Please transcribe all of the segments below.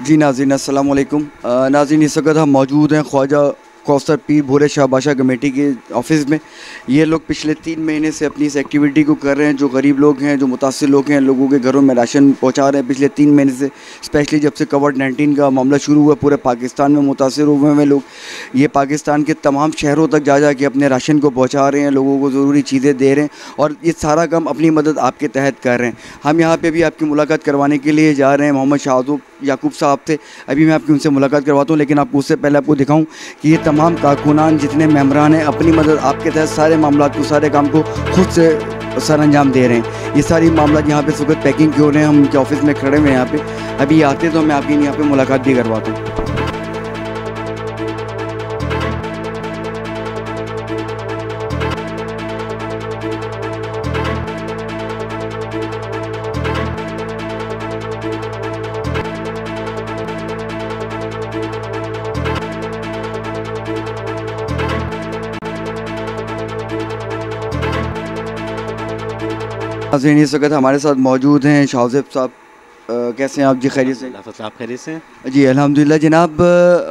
जी नाज़रीन अस्सलाम वालेकुम। नाज़रीन इस वक्त हम मौजूद हैं ख्वाजा कौसर पीर भोले शाह बादशाह कमेटी के ऑफ़िस में। ये लोग पिछले 3 महीने से अपनी इस एक्टिविटी को कर रहे हैं। जो गरीब लोग हैं, जो मुतासिर लोग हैं, लोगों के घरों में राशन पहुंचा रहे हैं पिछले 3 महीने से। स्पेशली जब से कोविड-19 का मामला शुरू हुआ, पूरे पाकिस्तान में मुतासिर हुए हैं लोग। ये पाकिस्तान के तमाम शहरों तक जा के अपने राशन को पहुँचा रहे हैं, लोगों को ज़रूरी चीज़ें दे रहे हैं और ये सारा काम अपनी मदद आपके तहत कर रहे हैं। हम यहाँ पर भी आपकी मुलाकात करवाने के लिए जा रहे हैं मोहम्मद शाहज़ुब याकूब साहब थे। अभी मैं आपकी उनसे मुलाकात करवाता हूँ, लेकिन आपको उससे पहले आपको दिखाऊँ कि ये तमाम कारकुनान जितने मेम्बरान हैं अपनी मदद आपके तहत सारे मामलात को, सारे काम को खुद से सर अंजाम दे रहे हैं। ये सारी मामला यहाँ पे इस वक्त पैकिंग की हो रहे हैं। हम उनके ऑफिस में खड़े हुए हैं यहाँ पे। अभी आते तो मैं आपकी यहाँ पे मुलाकात भी करवाता हूँ। इस वक्त हमारे साथ मौजूद हैं शाहज़ेब साहब। कैसे हैं आप जी? खैरियत से? आप खैरियत से? जी अल्हम्दुलिल्लाह जनाब।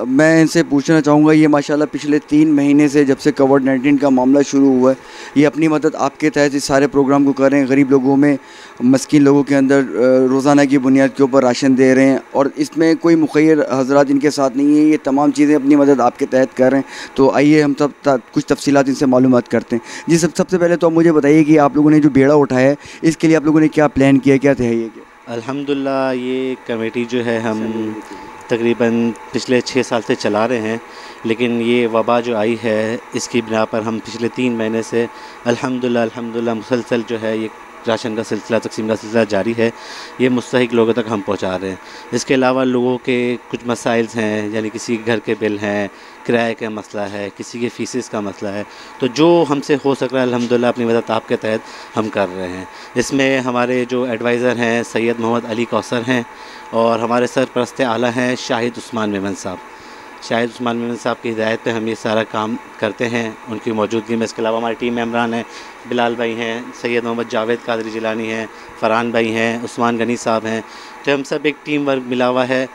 मैं इनसे पूछना चाहूँगा, ये माशाल्लाह पिछले 3 महीने से जब से कोविड-19 का मामला शुरू हुआ है, ये अपनी मदद आपके तहत इस सारे प्रोग्राम को कर रहे हैं। गरीब लोगों में, मस्कीन लोगों के अंदर रोज़ाना की बुनियाद के ऊपर राशन दे रहे हैं और इसमें कोई मुखय्यर हज़रात इनके साथ नहीं है। ये तमाम चीज़ें अपनी मदद आपके तहत कर रहे हैं। तो आइए हम सब कुछ तफसीलात इनसे मालूमात करते हैं। जी सबसे पहले तो आप मुझे बताइए कि आप लोगों ने जो बेड़ा उठाया है, इसके लिए आप लोगों ने क्या प्लान किया, क्या तहैया किया? अल्हम्दुलिल्लाह ये कमेटी जो है हम तकरीबन पिछले 6 साल से चला रहे हैं, लेकिन ये वबा जो आई है इसकी बिना पर हम पिछले 3 महीने से अल्हम्दुलिल्लाह मुसलसल जो है ये राशन का सिलसिला, तकसीम का सिलसिला जारी है। ये मुस्तहिक लोगों तक हम पहुंचा रहे हैं। इसके अलावा लोगों के कुछ मसाइल्स हैं, यानी किसी के घर के बिल हैं, किराए का मसला है, किसी के फ़ीसेस का मसला है, तो जो हमसे हो सक रहा है अल्हम्दुलिल्लाह अपनी मदद आपके तहत हम कर रहे हैं। इसमें हमारे जो एडवाइज़र हैं सैयद मोहम्मद अली कौसर हैं और हमारे सरपरस्त आला हैं शाहिद उस्मान मेमन साहब। शाहिद उस्मान मेमन साहब की हिदायत पे हम ये सारा काम करते हैं, उनकी मौजूदगी में। इसके अलावा हमारे टीम मेम्बरान हैं, बिलाल भाई हैं, सैयद मोहम्मद जावेद कादरी जिलानी हैं, फ़रहान भाई हैं, उस्मान गनी साहब हैं। तो हम सब एक टीम वर्क मिला हुआ है,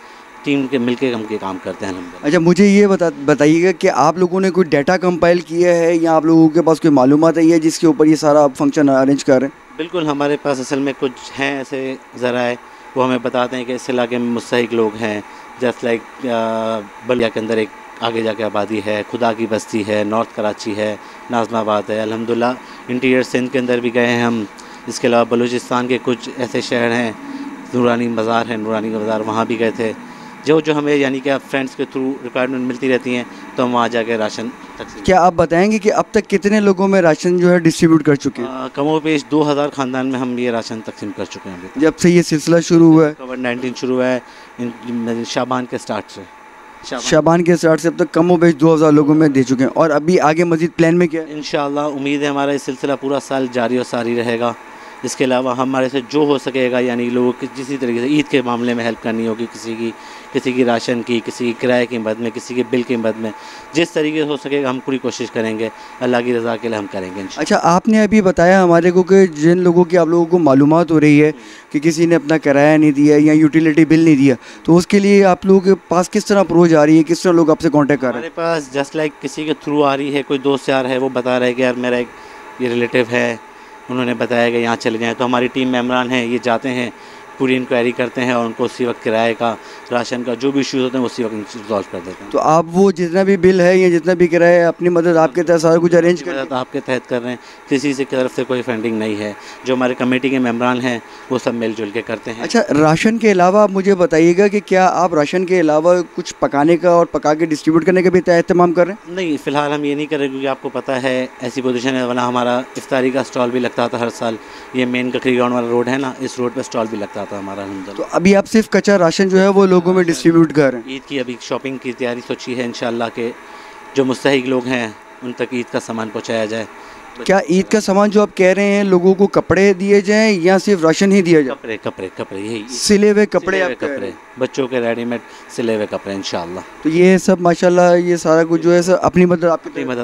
टीम के मिलके हम के काम करते हैं। अच्छा मुझे ये बताइएगा कि आप लोगों ने कोई डाटा कंपाइल किया है या आप लोगों के पास कोई मालूमात है जिसके ऊपर ये सारा फंक्शन अरेंज कर रहे हैं? बिल्कुल, हमारे पास असल में कुछ हैं ऐसे ज़राए, वो हमें बताते हैं कि इस इलाके में मुस्तहिक लोग हैं। जस्ट लाइक बलिया के अंदर एक आगे जाके आबादी है, खुदा की बस्ती है, नॉर्थ कराची है, नाज़माबाद है। अल्हम्दुलिल्लाह इंटीरियर सिंध के अंदर भी गए हैं हम। इसके अलावा बलूचिस्तान के कुछ ऐसे शहर हैं, नूरानी बाज़ार है, नूरानी बाज़ार, वहाँ भी गए थे। जो हमें यानी कि फ्रेंड्स के थ्रू रिक्वायरमेंट मिलती रहती हैं तो हम वहाँ जाके राशन तकसीम। क्या आप बताएंगे कि अब तक कितने लोगों में राशन जो है डिस्ट्रीब्यूट कर चुके हैं? कमोबेश 2000 ख़ानदान में हम ये राशन तकसीम कर चुके हैं जब से ये सिलसिला शुरू हुआ है। कोविड-19 शुरू हुआ है शाबान के स्टार्ट से। शाबान के स्टार्ट से अब तक कमोबेश 2000 लोगों में दे चुके हैं। और अभी आगे मज़ीद प्लान में क्या है? इंशाअल्लाह उम्मीद है हमारा ये सिलसिला पूरा साल जारी और सारी रहेगा। इसके अलावा हमारे से जो हो सकेगा, यानी लोगों की जिस तरीके से ईद के मामले में हेल्प करनी होगी, किसी की राशन की, किसी की किराए की मदद में, किसी के बिल की मदद में, जिस तरीके से हो सकेगा हम पूरी कोशिश करेंगे। अल्लाह की रज़ा के लिए हम करेंगे। अच्छा आपने अभी बताया हमारे को कि जिन लोगों की आप लोगों को मालूमात हो रही है कि किसी ने अपना किराया नहीं दिया या यूटिलिटी बिल नहीं दिया, तो उसके लिए आप लोगों के पास किस तरह अप्रोच आ रही है, किस तरह लोग आपसे कॉन्टेक्ट कर रहे हैं? हमारे पास जस्ट लाइक किसी के थ्रू आ रही है, कोई दोस्त यार है वो बता रहा है कि यार मेरा एक ये रिलेटिव है, उन्होंने बताया कि यहाँ चले जाएँ, तो हमारी टीम मेम्बरान हैं ये जाते हैं, पूरी इंक्वायरी करते हैं और उनको उसी वक्त किराए का, राशन का जो भी इश्यूज़ होते हैं उसी वक्त रिजॉल्व कर देते हैं। तो आप वो जितना भी बिल है या जितना भी किराया है अपनी मदद आपके तहत सारा कुछ अरेंज कर आपके तहत कर रहे हैं। किसी से की तरफ से कोई फंडिंग नहीं है। जो हमारे कमेटी के मेम्बरान हैं वो सब मिलजुल के करते हैं। अच्छा राशन के अलावा आप मुझे बताइएगा कि क्या आप राशन के अलावा कुछ पकाने का और पका के डिस्ट्रीब्यूट करने का भी एहतमाम कर रहे हैं? नहीं, फ़िलहाल हम ये नहीं कर रहे क्योंकि आपको पता है ऐसी पोजीशन है, वाला हमारा इफ्तारी का स्टॉल भी लगता था हर साल। ये मेन ककरी ग्राउंड वाला रोड है ना, इस रोड पर स्टॉल भी लगता था हमारा। तो अभी आप सिर्फ कच्चा राशन जो है वो लोगों में डिस्ट्रीब्यूट कर रहे हैं? ईद की अभी शॉपिंग की तैयारी सोची है इंशाल्लाह के जो मुस्तहिक लोग हैं उन तक ईद का सामान पहुंचाया जाए। क्या ईद का सामान जो आप कह रहे हैं लोगों को कपड़े दिए जाएं या सिर्फ राशन ही दिया जाए? कपड़े यही सिले हुए कपड़े, बच्चों के रेडीमेड सिले हुए कपड़े इंशाल्लाह। तो ये सब माशाल्लाह ये सारा कुछ जो है सब अपनी मदद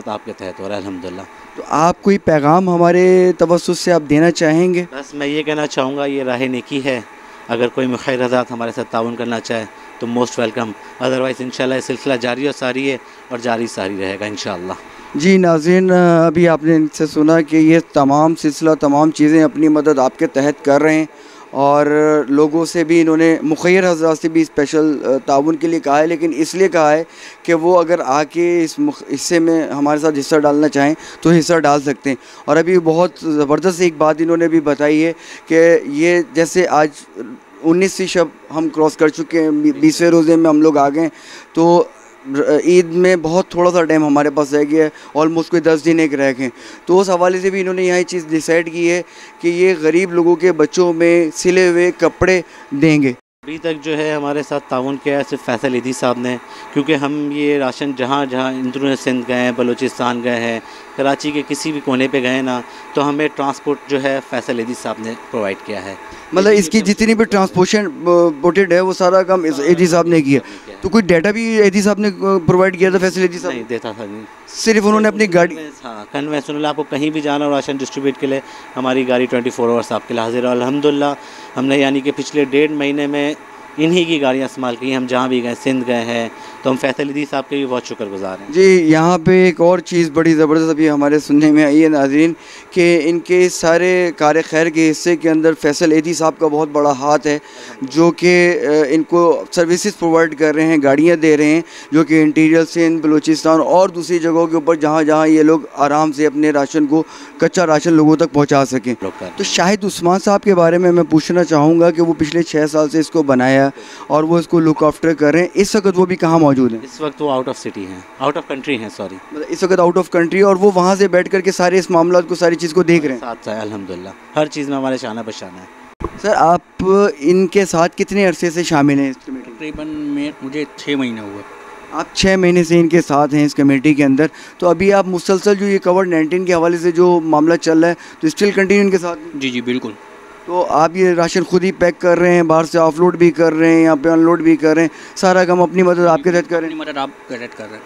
आपके तहत हो रहा है अल्हम्दुलिल्लाह। तो आप कोई पैगाम हमारे तवस्सुस से आप देना चाहेंगे? बस मैं ये कहना चाहूँगा, ये राह नेकी है। अगर कोई मुखैर हज़रात हमारे साथ ताउन करना चाहे तो मोस्ट वेलकम। अदरवाइज़ इंशाल्लाह ये सिलसिला जारी और सारी है और जारी सारी रहेगा इंशाल्लाह। जी नाज़रीन, अभी आपने इनसे सुना कि ये तमाम सिलसिला, तमाम चीज़ें अपनी मदद आपके तहत कर रहे हैं और लोगों से भी इन्होंने मुखैर हज़रात से भी स्पेशल ताउन के लिए कहा है, लेकिन इसलिए कहा है कि वो अगर आके इस हिस्से में हमारे साथ हिस्सा डालना चाहें तो हिस्सा डाल सकते हैं। और अभी बहुत ज़बरदस्त एक बात इन्होंने भी बताई है कि ये जैसे आज 19वीं शब हम क्रॉस कर चुके हैं, 20वें रोज़े में हम लोग आ गए, तो ईद में बहुत थोड़ा सा टाइम हमारे पास रह गया है, ऑलमोस्ट कोई 10 दिन एक रह गए। तो उस हवाले से भी इन्होंने यहाँ चीज़ डिसाइड की है कि ये गरीब लोगों के बच्चों में सिले हुए कपड़े देंगे। अभी तक जो है हमारे साथ ताउन किया है सिर्फ फैसल ईदी साहब ने, क्योंकि हम ये राशन जहाँ जहाँ अंदरून सिंध गए हैं, बलूचिस्तान गए हैं, कराची के किसी भी कोने पे गए ना, तो हमें ट्रांसपोर्ट जो है फैसल ईदी साहब ने प्रोवाइड किया है। मतलब इसकी जितनी भी ट्रांसपोर्टेशन पोर्टेड है वो सारा काम एदी साहब ने किया। तो कोई डाटा भी एदी साहब ने प्रोवाइड किया था? फैसल एदी साहब नहीं देता था, नहीं, सिर्फ उन्होंने अपनी गाड़ी। हाँ, कन्वेंशनल आपको कहीं भी जाना हो राशन डिस्ट्रीब्यूट के लिए, हमारी गाड़ी 24 आवर्स आपके लिए हाजिर है। अल्हम्दुलिल्लाह हमने यानी कि पिछले 1.5 महीने में इन्हीं की गाड़ियाँ इस्तेमाल की। हम जहाँ भी गए, सिंध गए हैं, तो हम फैसल ईदी साहब के भी बहुत शुक्रगुजार हैं। जी, यहाँ पे एक और चीज़ बड़ी ज़बरदस्त अभी हमारे सुनने में आई है नाज़रीन कि इनके सारे कार खैर के हिस्से के अंदर फैसल ईदी साहब का बहुत बड़ा हाथ है, जो कि इनको सर्विसेज प्रोवाइड कर रहे हैं, गाड़ियाँ दे रहे हैं, जो कि इंटीरियर सिंध, बलूचिस्तान और दूसरी जगहों के ऊपर जहाँ जहाँ ये लोग आराम से अपने राशन को, कच्चा राशन लोगों तक पहुँचा सकें। तो शाहिद उस्मान साहब के बारे में मैं पूछना चाहूँगा कि वो पिछले 6 साल से इसको बनाया और वो इसको लुक आफ्टर कर रहे हैं। इस वक्त वो भी कहाँ मौजूद हैं? इस वक्त वो आउट ऑफ सिटी हैं, आउट ऑफ कंट्री हैं, सॉरी, मतलब इस वक्त आउट ऑफ कंट्री, और वो वहाँ से बैठ करके सारे इस मामला को, सारी चीज़ को देख रहे हैं। साथ है अल्हम्दुलिल्लाह, हर चीज़ में हमारे शाना बशाना है। सर, आप इनके साथ कितने अरसे से शामिल हैं इस कमेटी? तकरीबन मुझे 6 महीने हुए। आप 6 महीने से इनके साथ हैं इस कमेटी के अंदर। तो अभी आप मुसलसल जो ये कोविड-19 के हवाले से जो मामला चल रहा है, तो स्टिल कंटिन्यू इनके साथ? जी जी बिल्कुल। तो आप ये राशन खुद ही पैक कर रहे हैं, बाहर से ऑफलोड भी कर रहे हैं, यहाँ पे अनलोड भी कर रहे हैं, सारा काम अपनी मदद आपके तहत कर रहे हैं? मदद आप करेक्ट कर रहे हैं।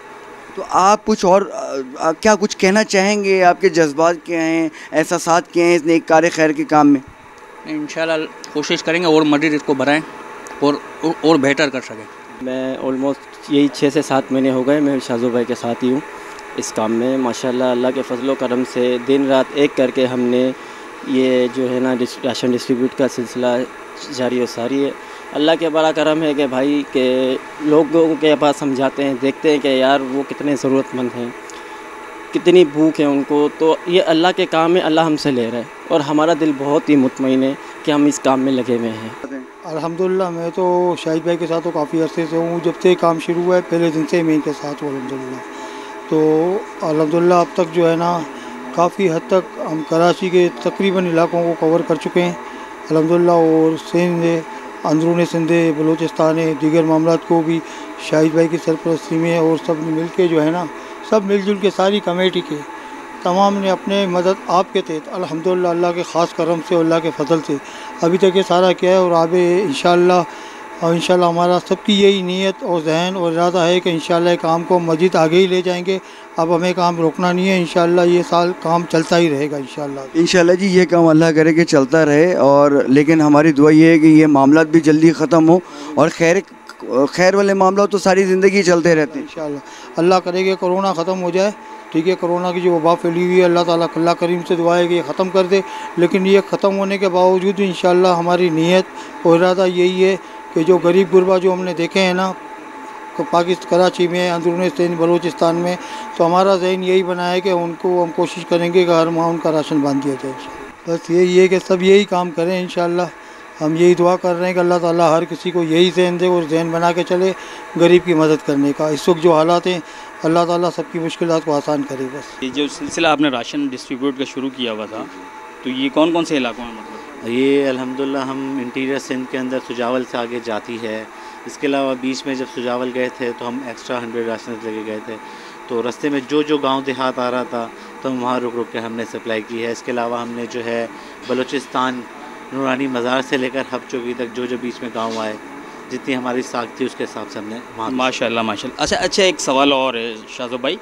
तो आप कुछ और क्या कुछ कहना चाहेंगे? आपके जज्बात क्या हैं, एहसासात क्या हैं इस नेक कार खैर के काम में? इंशाल्लाह कोशिश करेंगे और मदद इसको बढ़ाएं और बेहतर कर सकें। मैं ऑलमोस्ट यही 6 से 7 महीने हो गए मैं शाजू भाई के साथ ही हूँ इस काम में। माशाल्लाह अल्लाह के फजलो करम से दिन रात एक करके हमने ये जो है ना राशन डिस्ट्रीब्यूट का सिलसिला जारी और सारी है। अल्लाह के बड़ा करम है कि भाई के लोगों के पास हम जाते हैं, देखते हैं कि यार वो कितने ज़रूरतमंद हैं, कितनी भूख है उनको, तो ये अल्लाह के काम में अल्लाह हमसे ले रहा है और हमारा दिल बहुत ही मुतमईन है कि हम इस काम में लगे हुए हैं। अल्हम्दुलिल्लाह मैं तो शाहिद भाई के साथ तो काफ़ी अरसे से हूँ, जब से काम शुरू हुआ है पहले दिन से मैं इनके साथ हूँ अल्हम्दुलिल्लाह। तो अल्हम्दुलिल्लाह अब तक जो है ना काफ़ी हद तक हम कराची के तकरीबन इलाकों को कवर कर चुके हैं अल्हम्दुलिल्लाह, और सिंध, अंदरून सिंध, बलूचिस्तान, दीगर मामलात को भी शाहिद भाई की सरपरस्ती में और सब मिल के जो है ना, सब मिलजुल के सारी कमेटी के तमाम ने अपने मदद आपके तहत अल्हम्दुलिल्लाह अल्लाह के ख़ास करम से, अल्लाह के फजल से अभी तक ये सारा किया है। और आगे इंशाल्लाह हमारा सबकी यही नीयत और जहन और इरादा है कि इंशाल्लाह काम को मज़ीद आगे ही ले जाएंगे। अब हमें काम रोकना नहीं है, इंशाल्लाह ये साल काम चलता ही रहेगा इंशाल्लाह जी। ये काम अल्लाह करे कि चलता रहे, और लेकिन हमारी दुआ ये है कि ये मामला भी जल्दी ख़त्म हो और खैर वाले मामला तो सारी ज़िंदगी चलते रहते हैं इंशाल्लाह। अल्लाह करेगा कोरोना ख़त्म हो जाए, ठीक है, कोरोना की जो वबा फैली हुई है अल्लाह ताला अल्लाह करीम से दुआ है कि ये ख़त्म कर दे। लेकिन ये ख़त्म होने के बावजूद इंशाल्लाह हमारी नीयत और इरादा यही है कि जो गरीब गुरबा जो हमने देखे हैं ना पाकिस्तान, कराची में, अंदरून सिंध, बलूचिस्तान में, तो हमारा जहन यही बना है कि उनको हम कोशिश करेंगे कि हर माह उनका राशन बांध दिया जाए। बस यही है कि सब यही काम करें इंशाल्लाह। हम यही दुआ कर रहे हैं कि अल्लाह ताला हर किसी को यही जहन दे और जहन बना के चले गरीब की मदद करने का। इस वक्त जो हालात हैं अल्लाह ताला सबकी मुश्किलात को आसान करे। बस ये जो सिलसिला आपने राशन डिस्ट्रीब्यूट का शुरू किया हुआ था, तो ये कौन कौन से इलाकों में मतलब? ये अल्हम्दुलिल्लाह हम इंटीरियर सिंध के अंदर सुजावल से आगे जाती है। इसके अलावा बीच में जब सुजावल गए थे तो हम एक्स्ट्रा 100 राशन लेके गए थे, तो रास्ते में जो गांव देहात आ रहा था तो हम वहाँ रुक के हमने सप्लाई की है। इसके अलावा हमने जो है बलूचिस्तान, नूरानी मज़ार से लेकर हब चौकी तक जो बीच में गाँव आए, जितनी हमारी साख थी उसके हिसाब से हमने वहाँ। माशाल्लाह। अच्छा एक सवाल और है शाज़ो भाई,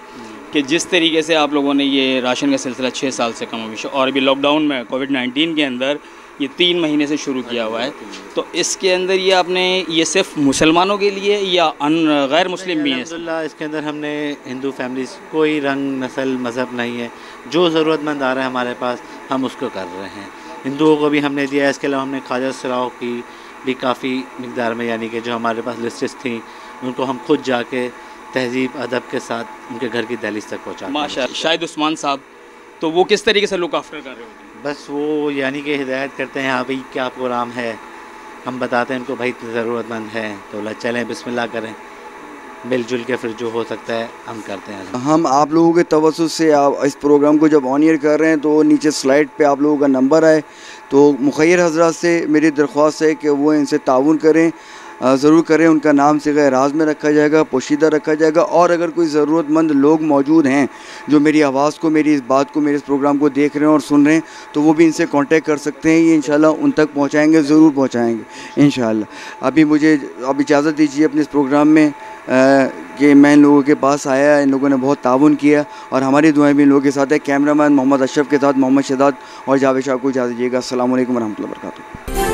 कि जिस तरीके से आप लोगों ने ये राशन का सिलसिला 6 साल से कम और अभी लॉकडाउन में कोविड-19 के अंदर ये 3 महीने से शुरू किया हुआ है। तो इसके अंदर ये आपने ये सिर्फ मुसलमानों के लिए या गैर मुस्लिम भी हैं? अल्हम्दुलिल्लाह इसके अंदर हमने हिंदू फैमिलीज़, कोई रंग नस्ल मज़हब नहीं है, जो ज़रूरतमंद आ रहा है हमारे पास हम उसको कर रहे हैं। हिंदुओं को भी हमने दिया है, इसके अलावा हमने ख्वाजा सराओं की भी काफ़ी मिक़दार में, यानी कि जो हमारे पास लिस्टेस थी उनको हम खुद जाके तहज़ीब अदब के साथ उनके घर की दहलीज़ तक पहुँचा। माशाअल्लाह। शाहिद उस्मान साहब, तो वो किस तरीके से लुक आफ्टर कर रहे होते हैं? बस वो यानी कि हिदायत करते हैं, हाँ भाई क्या प्रोग्राम है, हम बताते हैं उनको भाई ज़रूरतमंद है तो बोला चलें बिस्मिल्लाह करें, मिलजुल के फिर जो हो सकता है हम करते हैं। हम आप लोगों के तवज्जुह से आप इस प्रोग्राम को जब ऑन एयर कर रहे हैं तो नीचे स्लाइड पे आप लोगों का नंबर आए, तो मुखैर हज़रात से मेरी दरख्वास्त है कि वो इनसे ताउन करें, ज़रूर करें। उनका नाम सिग़ा राज में रखा जाएगा, पोशीदा रखा जाएगा। और अगर कोई ज़रूरतमंद लोग मौजूद हैं जो मेरी आवाज़ को, मेरी इस बात को, मेरे इस प्रोग्राम को देख रहे हैं और सुन रहे हैं, तो वो भी इनसे कांटेक्ट कर सकते हैं। ये इंशाल्लाह उन तक पहुंचाएंगे, ज़रूर पहुंचाएंगे इंशाल्लाह। अभी मुझे अब इजाज़त दीजिए अपने इस प्रोग्राम में कि मैं इन लोगों के पास आया, इन लोगों ने बहुत ताउन किया और हमारी दुआएं भी इन लोगों के साथ है। कैमरामैन मोहम्मद अशरफ के साथ मोहम्मद शहजाद और जावेद शाह को इजाज़त दीजिएगा। अस्सलाम वालेकुम रहमतुल्लाहि व बरकातुहू।